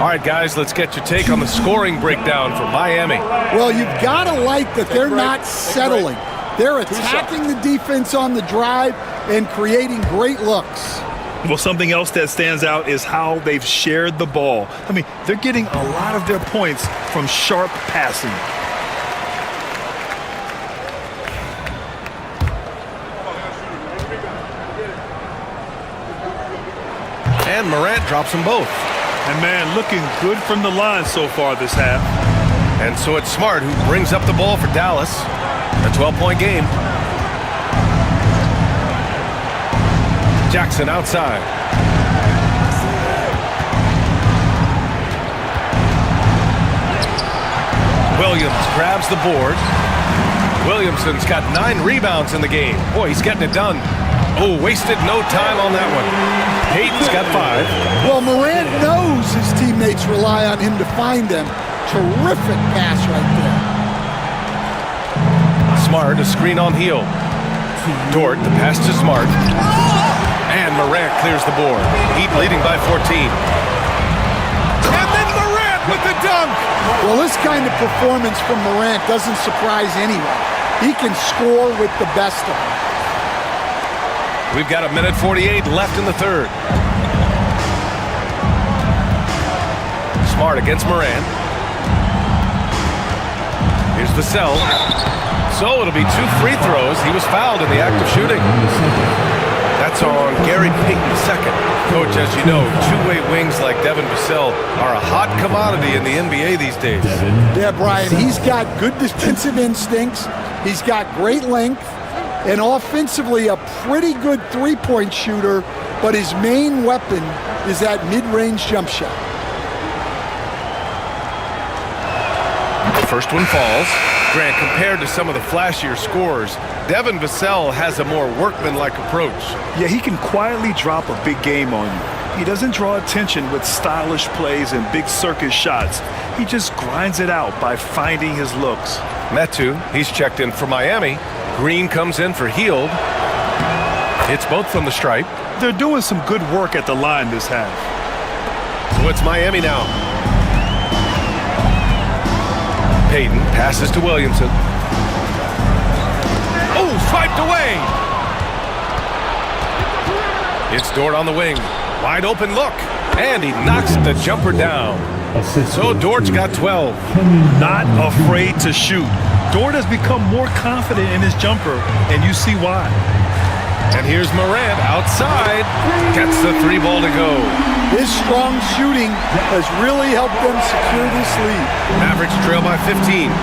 All right, guys, let's get your take on the scoring breakdown for Miami. Well, you've got to like that they're not settling. They're attacking the defense on the drive and creating great looks. Well, something else that stands out is how they've shared the ball. I mean, they're getting a lot of their points from sharp passing. And Morant drops them both. And, man, looking good from the line so far this half. And so it's Smart who brings up the ball for Dallas. A 12-point game. Jackson outside. Williams grabs the board. Williamson's got 9 rebounds in the game. Boy, he's getting it done. Oh, wasted no time on that one. Payton's got 5. Well, Morant knows his teammates rely on him to find them. Terrific pass right there. Smart, a screen on heel. Dort, the pass to Smart. And Morant clears the board. Heat leading by 14. And then Morant with the dunk. Well, this kind of performance from Morant doesn't surprise anyone. He can score with the best of them. We've got a minute 48 left in the third. Smart against Morant. Here's Vassell. So it'll be 2 free throws. He was fouled in the act of shooting. That's on Gary Payton second. Coach, as you know, two-way wings like Devin Vassell are a hot commodity in the NBA these days. Yeah, Brian, he's got good defensive instincts. He's got great length. And offensively, a pretty good three-point shooter, but his main weapon is that mid-range jump shot. The first one falls. Grant, compared to some of the flashier scorers, Devin Vassell has a more workmanlike approach. Yeah, he can quietly drop a big game on you. He doesn't draw attention with stylish plays and big circus shots. He just grinds it out by finding his looks. Metu, he's checked in for Miami. Green comes in for Hield. Hits both from the stripe. They're doing some good work at the line this half. So it's Miami now. Payton passes to Williamson. Oh, swiped away. It's Dort on the wing. Wide open look. And he knocks the jumper down. So Dort's got 12. Not afraid to shoot. Dort has become more confident in his jumper, and you see why. And here's Morant outside. Gets the 3 ball to go. His strong shooting has really helped them secure this lead. Mavericks trail by 15.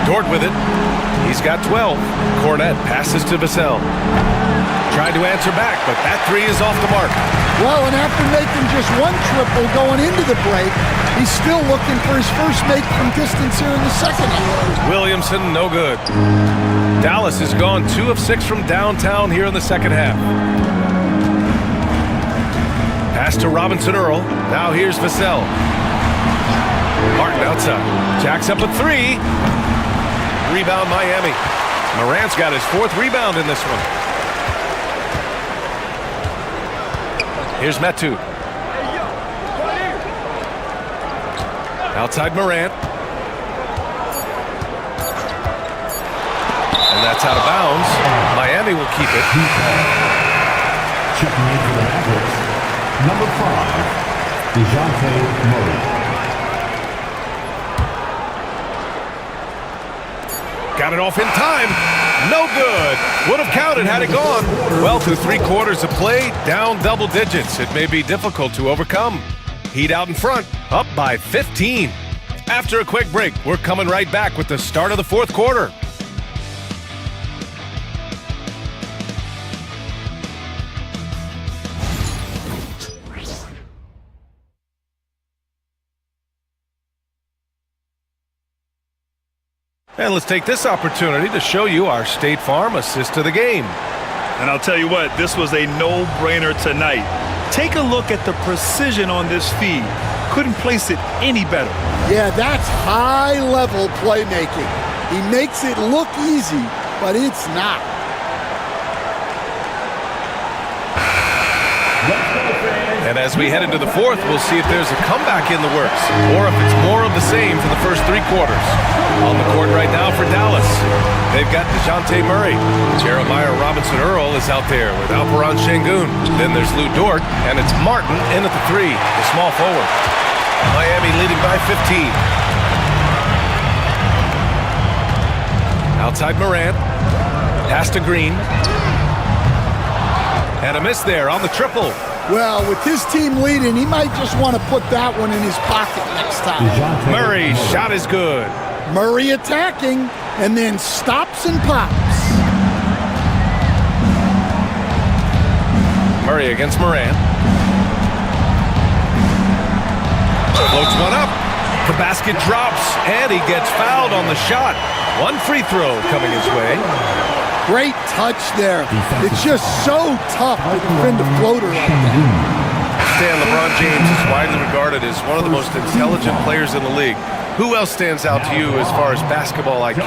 Dort with it. He's got 12. Cornette passes to Vassell. Tried to answer back, but that 3 is off the mark. Well, and after making just 1 triple going into the break, he's still looking for his first make from distance here in the second half. Williamson, no good. Dallas has gone 2 of 6 from downtown here in the second half. Pass to Robinson Earl. Now here's Vassell. Martin outside. Jacks up a 3. Rebound Miami. Morant's got his 4th rebound in this one. Here's Metu. Outside Morant. And that's out of bounds. Miami will keep it. Checking in for the Mavericks, number 5, DeJounte Murray. Got it off in time. No good. Would have counted had it gone. Well, through 3 quarters of play, down double digits. It may be difficult to overcome. Heat out in front, up by 15. After a quick break, we're coming right back with the start of the 4th quarter. And let's take this opportunity to show you our State Farm assist to the game. And I'll tell you what, this was a no-brainer tonight. Take a look at the precision on this feed. Couldn't place it any better. Yeah, that's high-level playmaking. He makes it look easy, but it's not. And as we head into the fourth, we'll see if there's a comeback in the works or if it's more of the same for the first three quarters. On the court right now for Dallas, they've got DeJounte Murray. Jeremiah Robinson-Earl is out there with Alperon Şengün. Then there's Lou Dort, and it's Martin in at the three, the small forward. Miami leading by 15. Outside Morant. Pass to Green. And a miss there on the triple. Well, with his team leading, he might just want to put that one in his pocket next time. Murray's shot is good. Murray attacking, and then stops and pops. Murray against Morant. Floats one up. The basket drops, and he gets fouled on the shot. One free throw coming his way. Great touch there. It's just so tough to defend a floater like that. Stan, LeBron James is widely regarded as one of the most intelligent players in the league. Who else stands out to you as far as basketball IQ?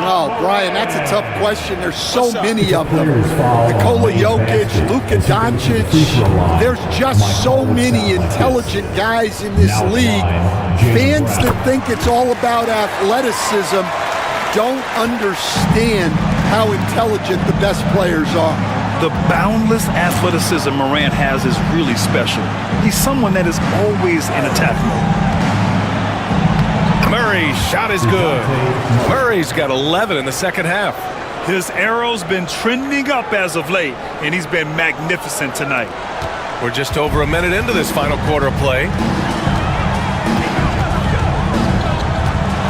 Well, Brian, that's a tough question. There's so many of them. Nikola Jokic, Luka Doncic. There's just so many intelligent guys in this league. Fans that think it's all about athleticism don't understand how intelligent the best players are. The boundless athleticism Morant has is really special. He's someone that is always in attack mode. Murray's shot is good. Murray's got 11 in the second half. His arrow's been trending up as of late, and he's been magnificent tonight. We're just over a minute into this final quarter of play.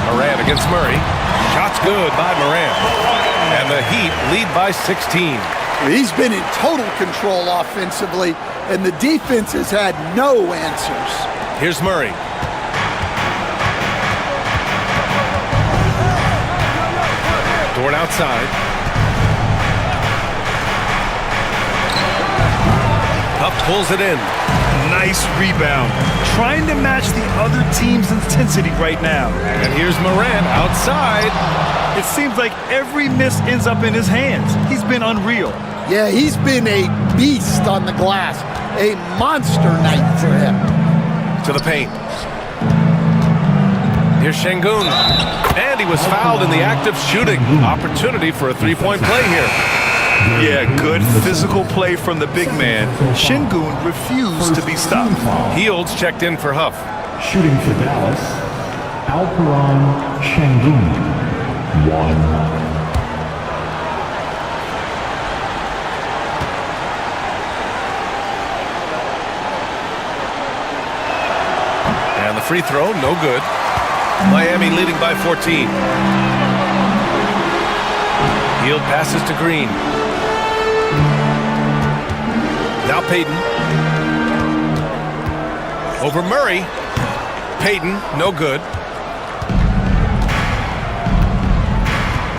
Morant against Murray. Shot's good by Morant. And the Heat lead by 16. He's been in total control offensively, and the defense has had no answers. Here's Murray. Dort outside. Up pulls it in. Nice rebound. Trying to match the other team's intensity right now. And here's Morant outside. It seems like every miss ends up in his hands. He's been unreal. Yeah, he's been a beast on the glass. A monster night for him. To the paint. Here's Şengün. And he was fouled in the act of shooting. Opportunity for a three-point play here. Yeah, good physical play from the big man. Şengün refused to be stopped. Hields checked in for Huff. Shooting for Dallas, Alperon Şengün. 1. And the free throw, no good. Miami leading by 14. Hield passes to Green. Now Payton. Over Murray. Payton, no good.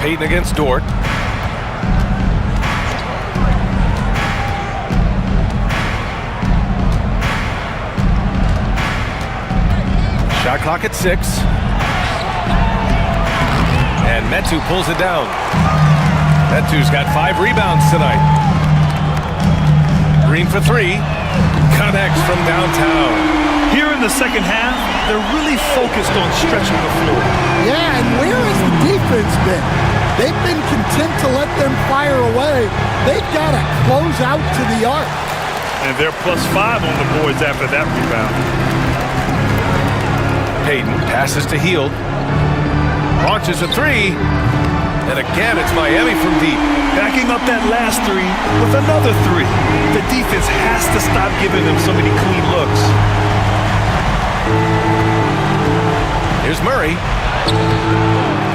Payton against Dort. Shot clock at 6. And Metu pulls it down. Metu's got 5 rebounds tonight. Green for 3. Connects from downtown. Here in the second half, they're really focused on stretching the floor. Yeah, and where has the defense been? They've been content to let them fire away. They've got to close out to the arc. And they're +5 on the boards after that rebound. Payton passes to Hield. Launches a 3. And again, it's Miami from deep. Backing up that last 3 with another 3. The defense has to stop giving them so many clean looks. Here's Murray.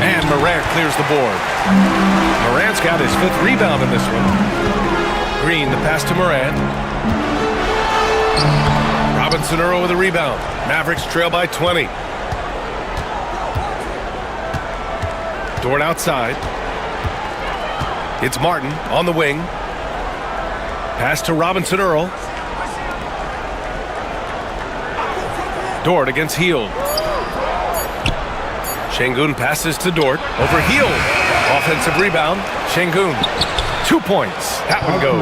And Morant clears the board. Morant's got his 5th rebound in this one. Green, the pass to Morant. Robinson-Earl with a rebound. Mavericks trail by 20. Dort outside. It's Martin on the wing. Pass to Robinson Earl. Dort against Hield. Şengün passes to Dort. Over Hield. Offensive rebound. Şengün. 2 points. That one goes.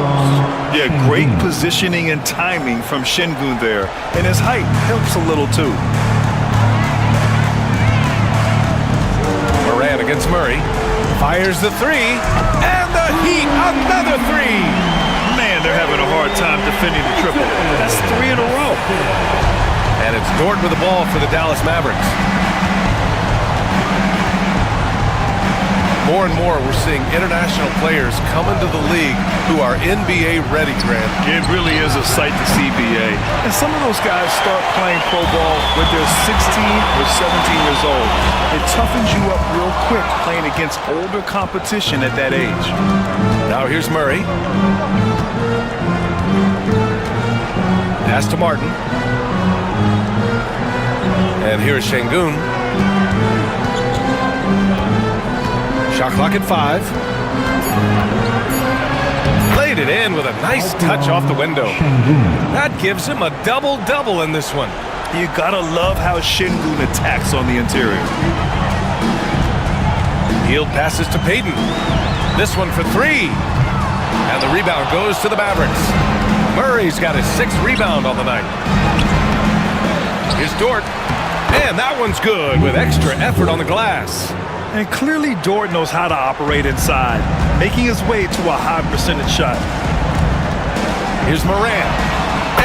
Yeah, great positioning and timing from Şengün there. And his height helps a little too. Moran against Murray. Fires the three. And the Heat, another three. Man, they're having a hard time defending the triple. That's 3 in a row. And it's Dort with the ball for the Dallas Mavericks. More and more, we're seeing international players come into the league who are NBA ready, Grant. It really is a sight to see, BA. And some of those guys start playing pro ball when they're 16 or 17 years old. It toughens you up real quick playing against older competition at that age. Now here's Murray. Pass to Martin. And here's Şengün. Shot clock at 5. Played it in with a nice touch off the window. That gives him a double-double in this one. You gotta love how Şengün attacks on the interior. Hield passes to Payton. This one for 3. And the rebound goes to the Mavericks. Murray's got his 6th rebound on the night. Here's Dort. And that one's good with extra effort on the glass. And clearly Dort knows how to operate inside, making his way to a high percentage shot. Here's Moran.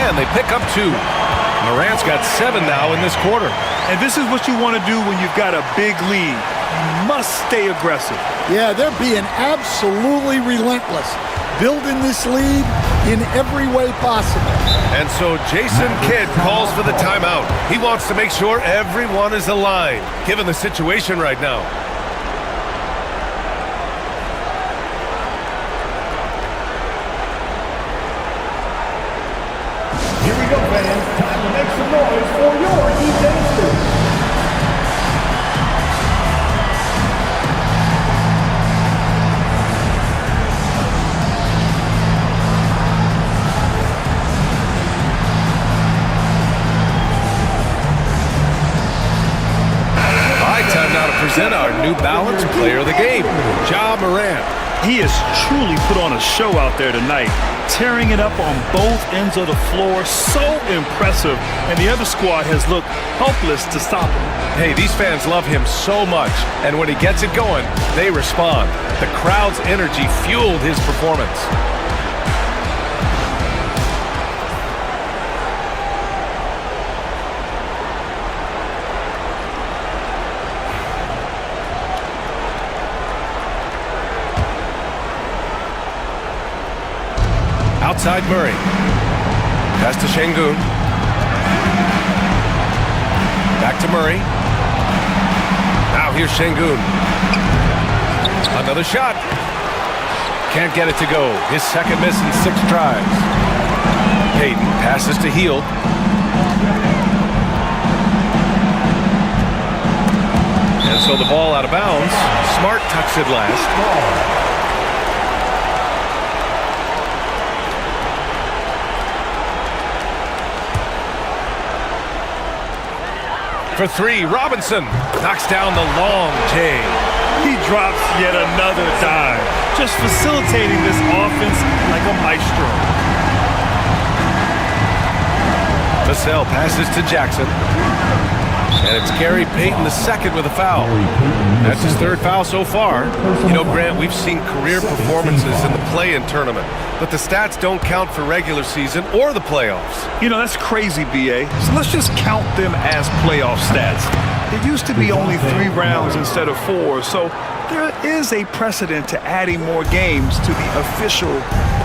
And they pick up 2. Morant's got 7 now in this quarter. And this is what you want to do when you've got a big lead. You must stay aggressive. Yeah, they're being absolutely relentless, building this lead in every way possible. And so Jason Kidd calls for the timeout. He wants to make sure everyone is aligned, given the situation right now. Here we go, fans. Time to make some noise for your E-Tasters. Present our New Balance Player of the Game, Ja Morant. He has truly put on a show out there tonight, tearing it up on both ends of the floor. So impressive, and the other squad has looked helpless to stop him. Hey, these fans love him so much, and when he gets it going, they respond. The crowd's energy fueled his performance. Outside Murray. Pass to Şengün. Back to Murray. Now here's Şengün. Another shot. Can't get it to go. His second miss in 6 tries. Payton passes to Hield. And so the ball out of bounds. Smart tucks it last. For 3, Robinson knocks down the long J. He drops yet another dime, just facilitating this offense like a maestro. Vassell passes to Jackson. And it's Gary Payton II with a foul. That's his 3rd foul so far. You know, Grant, we've seen career performances in the play-in tournament, but the stats don't count for regular season or the playoffs. You know, that's crazy, BA. So let's just count them as playoff stats. It used to be only 3 rounds instead of 4, so there is a precedent to adding more games to the official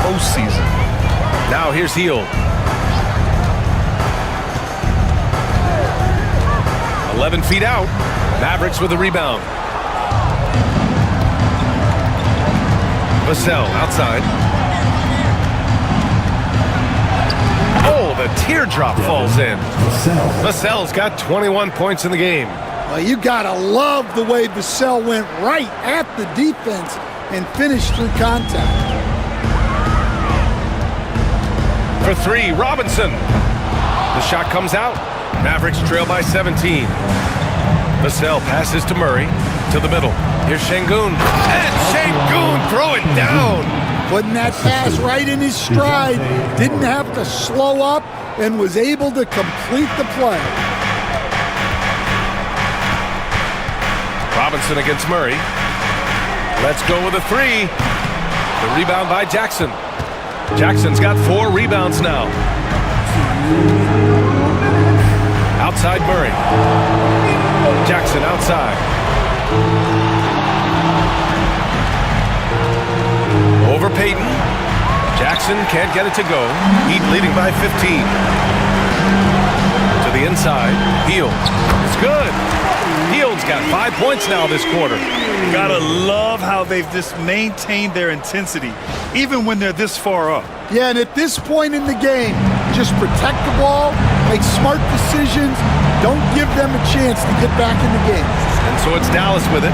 postseason. Now here's Hield. 11 feet out. Mavericks with a rebound. Vassell outside. Oh, the teardrop falls in. Vassell's got 21 points in the game. Well, you gotta love the way Vassell went right at the defense and finished through contact. For three, Robinson. The shot comes out. Mavericks trail by 17. Vassell passes to Murray, to the middle. Here's Şengün. And Şengün throw it down. Putting that pass right in his stride. Didn't have to slow up and was able to complete the play. Robinson against Murray. Let's go with a three. The rebound by Jackson. Jackson's got 4 rebounds now. Outside Murray. Jackson outside. Over Payton. Jackson can't get it to go. Heat leading by 15. To the inside. Hield. It's good. Hield's got 5 points now this quarter. Gotta love how they've just maintained their intensity, even when they're this far up. Yeah, and at this point in the game, just protect the ball, make smart decisions, don't give them a chance to get back in the game. And so it's Dallas with it,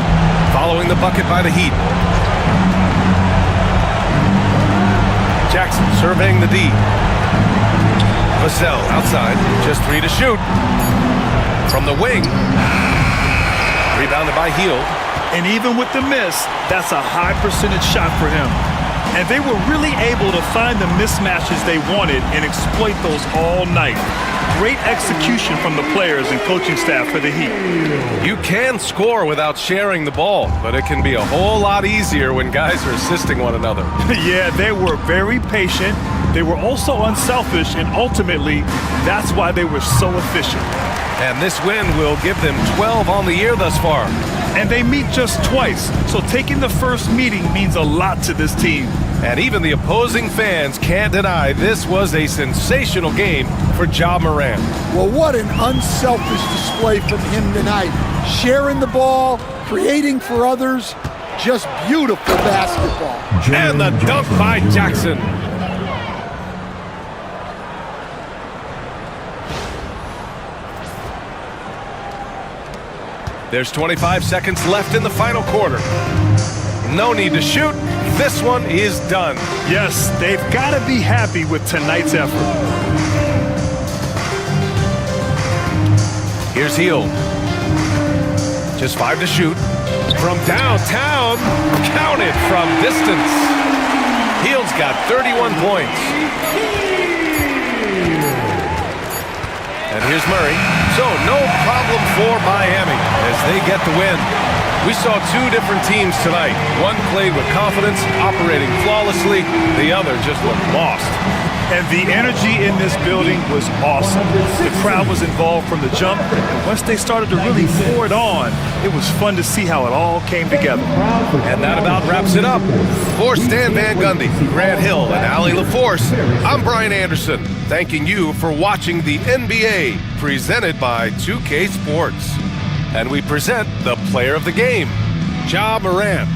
following the bucket by the Heat. Jackson surveying the D. Vassell outside, just 3 to shoot. From the wing. Rebounded by Hield. And even with the miss, that's a high percentage shot for him. And they were really able to find the mismatches they wanted and exploit those all night. Great execution from the players and coaching staff for the Heat. You can score without sharing the ball, but it can be a whole lot easier when guys are assisting one another. Yeah, they were very patient. They were also unselfish, and ultimately, that's why they were so efficient. And this win will give them 12 on the year thus far. And they meet just twice, so taking the first meeting means a lot to this team. And even the opposing fans can't deny this was a sensational game for Ja Morant. Well, what an unselfish display from him tonight. Sharing the ball, creating for others, just beautiful basketball. And the dunk by Jackson. There's 25 seconds left in the final quarter. No need to shoot. This one is done. Yes, they've got to be happy with tonight's effort. Here's Hield. Just 5 to shoot. From downtown, counted from distance. Hield's got 31 points. And here's Murray. So no problem for Miami as they get the win. We saw 2 different teams tonight. One played with confidence, operating flawlessly. The other just looked lost. And the energy in this building was awesome. The crowd was involved from the jump, and once they started to really pour it on, it was fun to see how it all came together. And that about wraps it up. For Stan Van Gundy, Grant Hill, and Allie LaForce, I'm Brian Anderson, thanking you for watching the NBA, presented by 2K Sports. And we present the player of the game, Ja Morant.